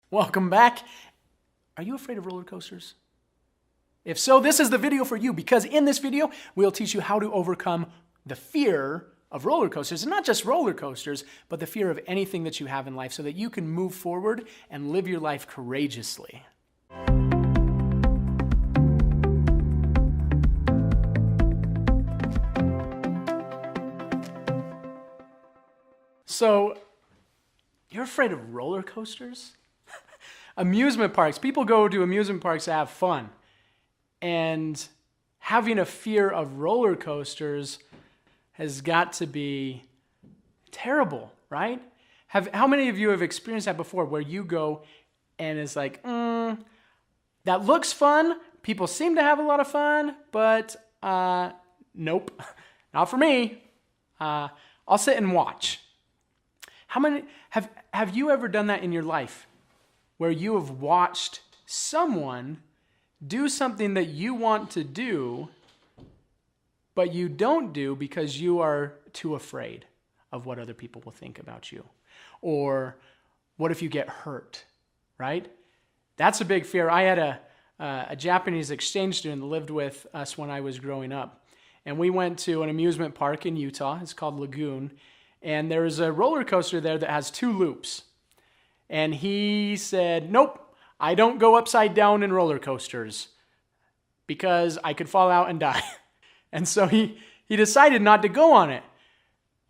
Welcome back. Are you afraid of roller coasters? If so, this is the video for you, because in this video, we'll teach you how to overcome the fear of roller coasters, and not just roller coasters, but the fear of anything that you have in life so that you can move forward and live your life courageously. So, you're afraid of roller coasters? Amusement parks. People go to amusement parks to have fun. And having a fear of roller coasters has got to be terrible, right? How many of you have experienced that before, where you go and it's like, that looks fun. People seem to have a lot of fun, but nope, not for me. I'll sit and watch. How many have you ever done that in your life, where you have watched someone do something that you want to do, but you don't do because you are too afraid of what other people will think about you? Or what if you get hurt, right? That's a big fear. I had a Japanese exchange student that lived with us when I was growing up. And we went to an amusement park in Utah. It's called Lagoon. And there's a roller coaster there that has 2 loops. And he said, nope, I don't go upside down in roller coasters because I could fall out and die. And so he decided not to go on it.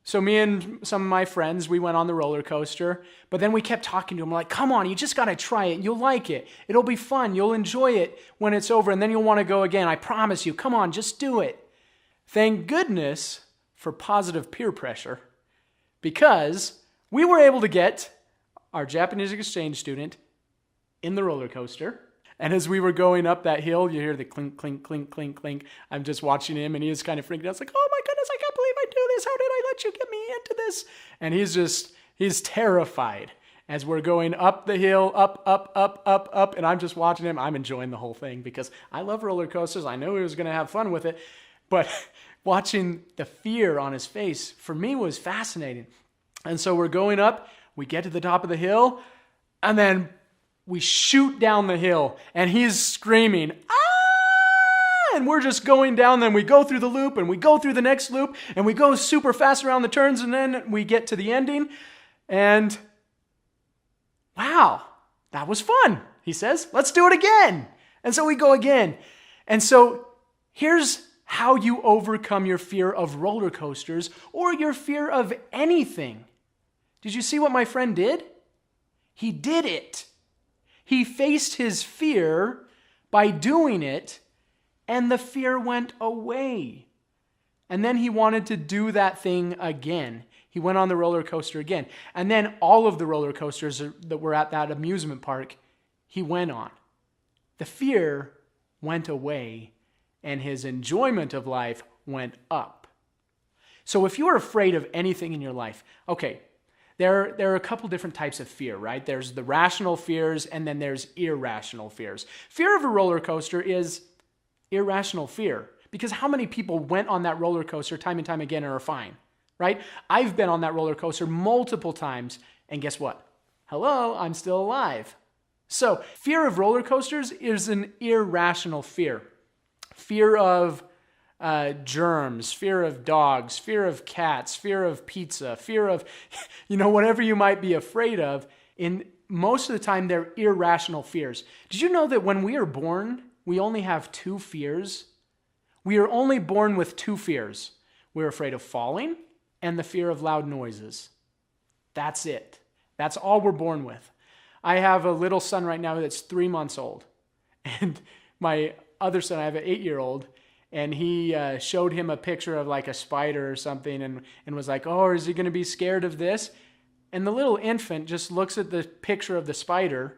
So me and some of my friends, we went on the roller coaster, but then we kept talking to him like, come on, you just got to try it. You'll like it. It'll be fun. You'll enjoy it when it's over, and then you'll want to go again. I promise you. Come on, just do it. Thank goodness for positive peer pressure, because we were able to get our Japanese exchange student in the roller coaster. And as we were going up that hill, you hear the clink, clink, clink, clink, clink. I'm just watching him, and he was kind of freaking out. It's like, oh my goodness, I can't believe I do this. How did I let you get me into this? And he's terrified as we're going up the hill, up, and I'm just watching him. I'm enjoying the whole thing because I love roller coasters. I knew he was going to have fun with it, but watching the fear on his face, for me, was fascinating. And so we're going up, we get to the top of the hill, and then we shoot down the hill, and he's screaming, ah! And we're just going down, then we go through the loop, and we go through the next loop, and we go super fast around the turns, and then we get to the ending, and wow, that was fun, he says. Let's do it again. And so we go again. And so here's how you overcome your fear of roller coasters or your fear of anything. Did you see what my friend did? He did it. He faced his fear by doing it, and the fear went away. And then he wanted to do that thing again. He went on the roller coaster again. And then all of the roller coasters that were at that amusement park, he went on. The fear went away, and his enjoyment of life went up. So if you're afraid of anything in your life, okay, there are a couple different types of fear, right? There's the rational fears, and then there's irrational fears. Fear of a roller coaster is irrational fear, because how many people went on that roller coaster time and time again and are fine, right? I've been on that roller coaster multiple times, and guess what? Hello, I'm still alive. So fear of roller coasters is an irrational fear. Fear of germs, fear of dogs, fear of cats, fear of pizza, fear of, whatever you might be afraid of. In most of the time, they're irrational fears. Did you know that when we are born, we only have 2 fears? We are only born with 2 fears. We're afraid of falling and the fear of loud noises. That's it. That's all we're born with. I have a little son right now that's 3 months old. And my other son, I have an 8-year-old, and he showed him a picture of like a spider or something and was like, oh, is he going to be scared of this? And the little infant just looks at the picture of the spider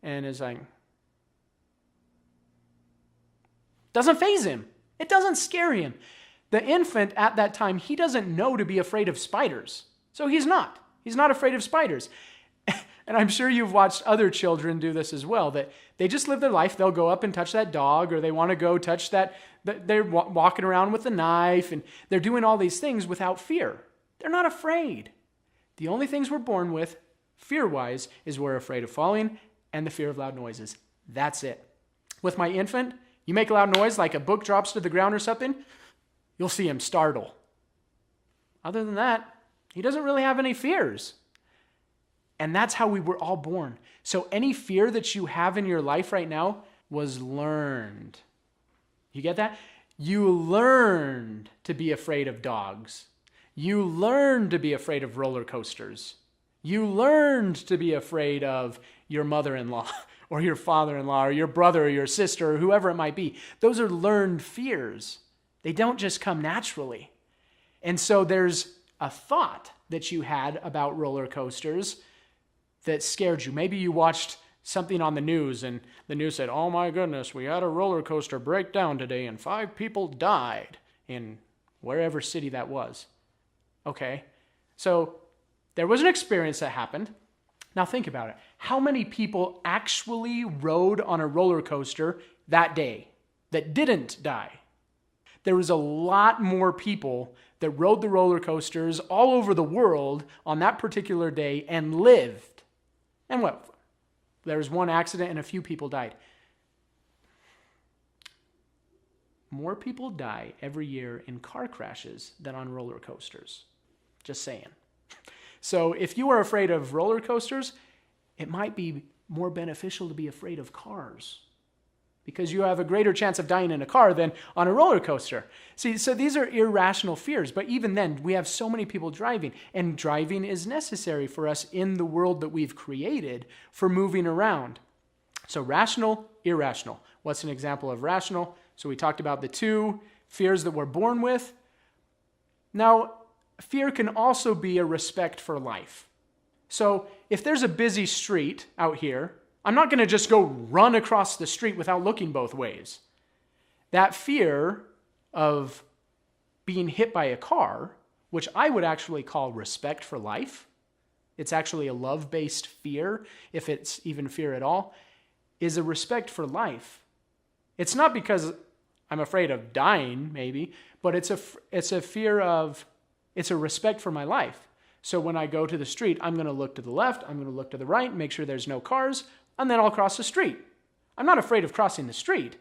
and is like, doesn't faze him. It doesn't scare him. The infant at that time, he doesn't know to be afraid of spiders. So he's not. He's not afraid of spiders. And I'm sure you've watched other children do this as well, that they just live their life. They'll go up and touch that dog, or they want to go touch that. They're walking around with a knife, and they're doing all these things without fear. They're not afraid. The only things we're born with Fear-wise is we're afraid of falling and the fear of loud noises. That's it. With my infant, you make a loud noise like a book drops to the ground or something, you'll see him startle. Other than that, he doesn't really have any fears. And that's how we were all born. So any fear that you have in your life right now was learned. You get that? You learned to be afraid of dogs. You learned to be afraid of roller coasters. You learned to be afraid of your mother-in-law or your father-in-law or your brother or your sister or whoever it might be. Those are learned fears. They don't just come naturally. And so there's a thought that you had about roller coasters that scared you. Maybe you watched something on the news and the news said, oh my goodness, we had a roller coaster break down today and 5 people died in wherever city that was. Okay, so there was an experience that happened. Now think about it. How many people actually rode on a roller coaster that day that didn't die? There was a lot more people that rode the roller coasters all over the world on that particular day and lived. And what? There was one accident and a few people died. More people die every year in car crashes than on roller coasters. Just saying. So if you are afraid of roller coasters, it might be more beneficial to be afraid of cars because you have a greater chance of dying in a car than on a roller coaster. See, so these are irrational fears, but even then, we have so many people driving, and driving is necessary for us in the world that we've created for moving around. So rational, irrational. What's an example of rational? So we talked about the 2 fears that we're born with. Now, fear can also be a respect for life. So if there's a busy street out here, I'm not going to just go run across the street without looking both ways. That fear of being hit by a car, which I would actually call respect for life, it's actually a love-based fear, if it's even fear at all, is a respect for life. It's not because I'm afraid of dying, maybe, but it's a fear of, it's a respect for my life. So when I go to the street, I'm going to look to the left, I'm going to look to the right, make sure there's no cars, and then I'll cross the street. I'm not afraid of crossing the street.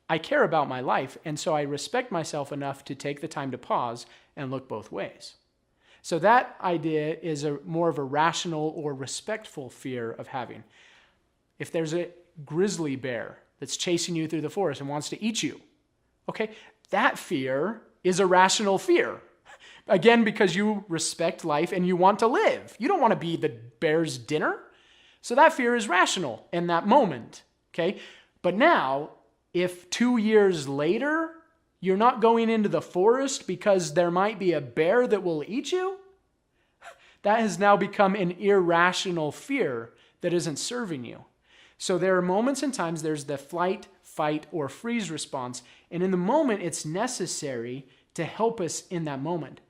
I care about my life, and so I respect myself enough to take the time to pause and look both ways. So that idea is more of a rational or respectful fear of having. If there's a grizzly bear that's chasing you through the forest and wants to eat you, okay, that fear is a rational fear. Again, because you respect life and you want to live. You don't want to be the bear's dinner. So that fear is rational in that moment, okay? But now, if 2 years later, you're not going into the forest because there might be a bear that will eat you, that has now become an irrational fear that isn't serving you. So there are moments and times there's the flight, fight, or freeze response, and in the moment it's necessary to help us in that moment.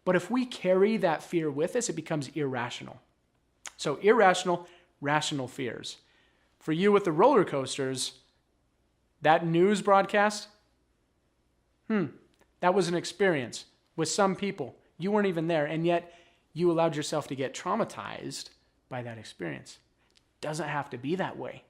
But if we carry that fear with us, it becomes irrational. So irrational, rational fears. For you with the roller coasters, that news broadcast, that was an experience with some people. You weren't even there, and yet you allowed yourself to get traumatized by that experience. Doesn't have to be that way.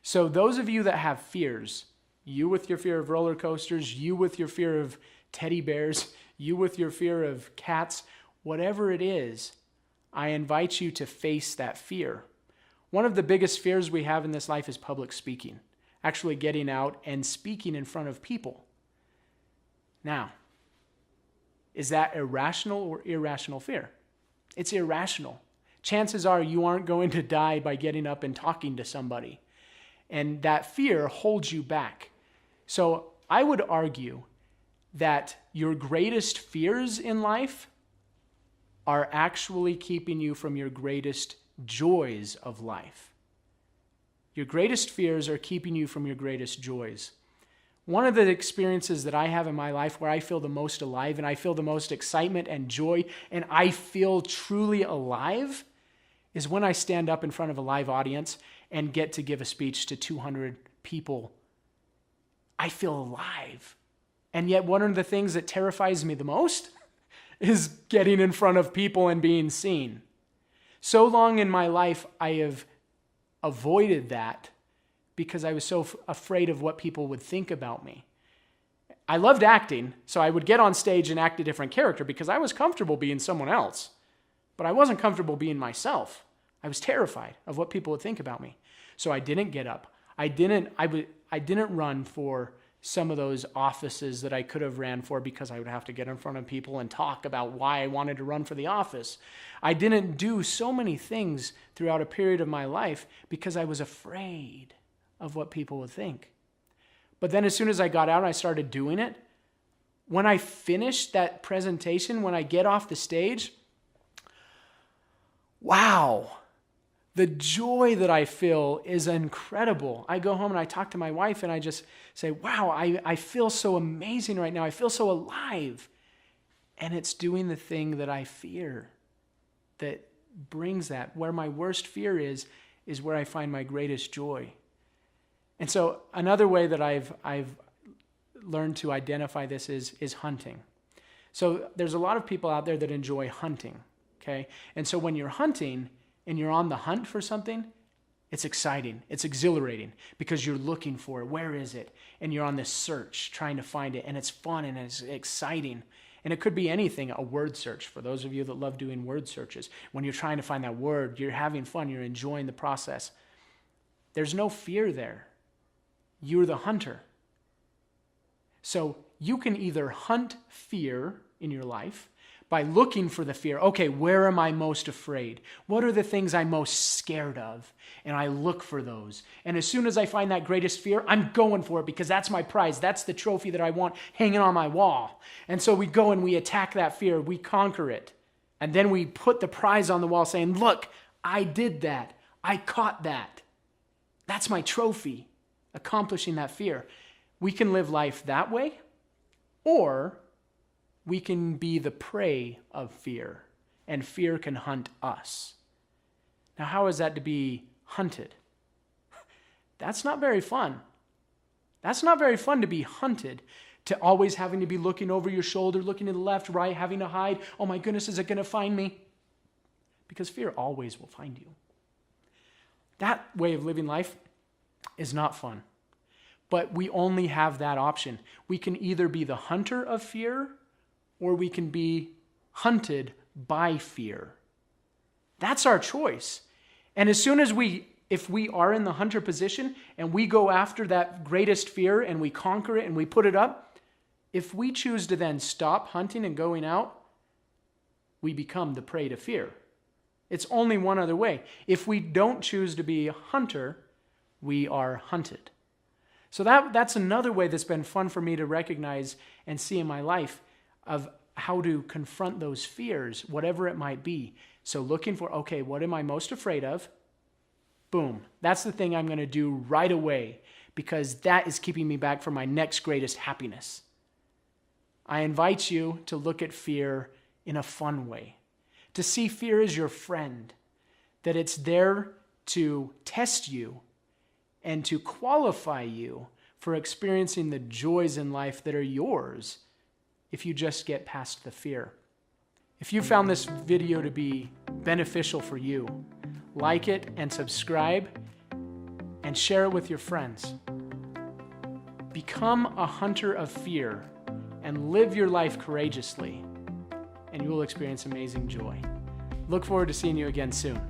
So those of you that have fears, you with your fear of roller coasters, you with your fear of teddy bears, you with your fear of cats, whatever it is, I invite you to face that fear. One of the biggest fears we have in this life is public speaking, actually getting out and speaking in front of people. Now, is that irrational or irrational fear? It's irrational. Chances are you aren't going to die by getting up and talking to somebody. And that fear holds you back. So I would argue that your greatest fears in life are actually keeping you from your greatest joys of life. Your greatest fears are keeping you from your greatest joys. One of the experiences that I have in my life where I feel the most alive and I feel the most excitement and joy and I feel truly alive is when I stand up in front of a live audience and get to give a speech to 200 people. I feel alive. And yet one of the things that terrifies me the most is getting in front of people and being seen. So long in my life, I have avoided that because I was so afraid of what people would think about me. I loved acting, so I would get on stage and act a different character because I was comfortable being someone else, but I wasn't comfortable being myself. I was terrified of what people would think about me. So I didn't get up. I didn't run for some of those offices that I could have ran for because I would have to get in front of people and talk about why I wanted to run for the office. I didn't do so many things throughout a period of my life because I was afraid of what people would think. But then as soon as I got out and I started doing it, when I finished that presentation, when I get off the stage, wow, the joy that I feel is incredible. I go home and I talk to my wife and I just say, wow, I feel so amazing right now. I feel so alive. And it's doing the thing that I fear that brings that. Where my worst fear is where I find my greatest joy. And so another way that I've learned to identify this is hunting. So there's a lot of people out there that enjoy hunting, okay? And so when you're hunting and you're on the hunt for something, it's exciting, it's exhilarating because you're looking for it. Where is it? And you're on this search trying to find it, and it's fun and it's exciting. And it could be anything, a word search. For those of you that love doing word searches, when you're trying to find that word, you're having fun, you're enjoying the process. There's no fear there. You're the hunter. So you can either hunt fear in your life by looking for the fear. Okay, where am I most afraid? What are the things I'm most scared of? And I look for those. And as soon as I find that greatest fear, I'm going for it because that's my prize. That's the trophy that I want hanging on my wall. And so we go and we attack that fear. We conquer it. And then we put the prize on the wall saying, look, I did that. I caught that. That's my trophy. Accomplishing that fear. We can live life that way, or we can be the prey of fear, and fear can hunt us. Now, how is that to be hunted? That's not very fun. That's not very fun to be hunted, to always having to be looking over your shoulder, looking to the left, right, having to hide. Oh my goodness, is it going to find me? Because fear always will find you. That way of living life is not fun. But we only have that option. We can either be the hunter of fear or we can be hunted by fear. That's our choice. And as soon as if we are in the hunter position and we go after that greatest fear and we conquer it and we put it up, if we choose to then stop hunting and going out, we become the prey to fear. It's only one other way. If we don't choose to be a hunter, we are hunted. So that's another way that's been fun for me to recognize and see in my life of how to confront those fears, whatever it might be. So looking for, okay, what am I most afraid of? Boom. That's the thing I'm going to do right away because that is keeping me back from my next greatest happiness. I invite you to look at fear in a fun way, to see fear as your friend, that it's there to test you and to qualify you for experiencing the joys in life that are yours if you just get past the fear. If you found this video to be beneficial for you, like it and subscribe and share it with your friends. Become a hunter of fear and live your life courageously, and you will experience amazing joy. Look forward to seeing you again soon.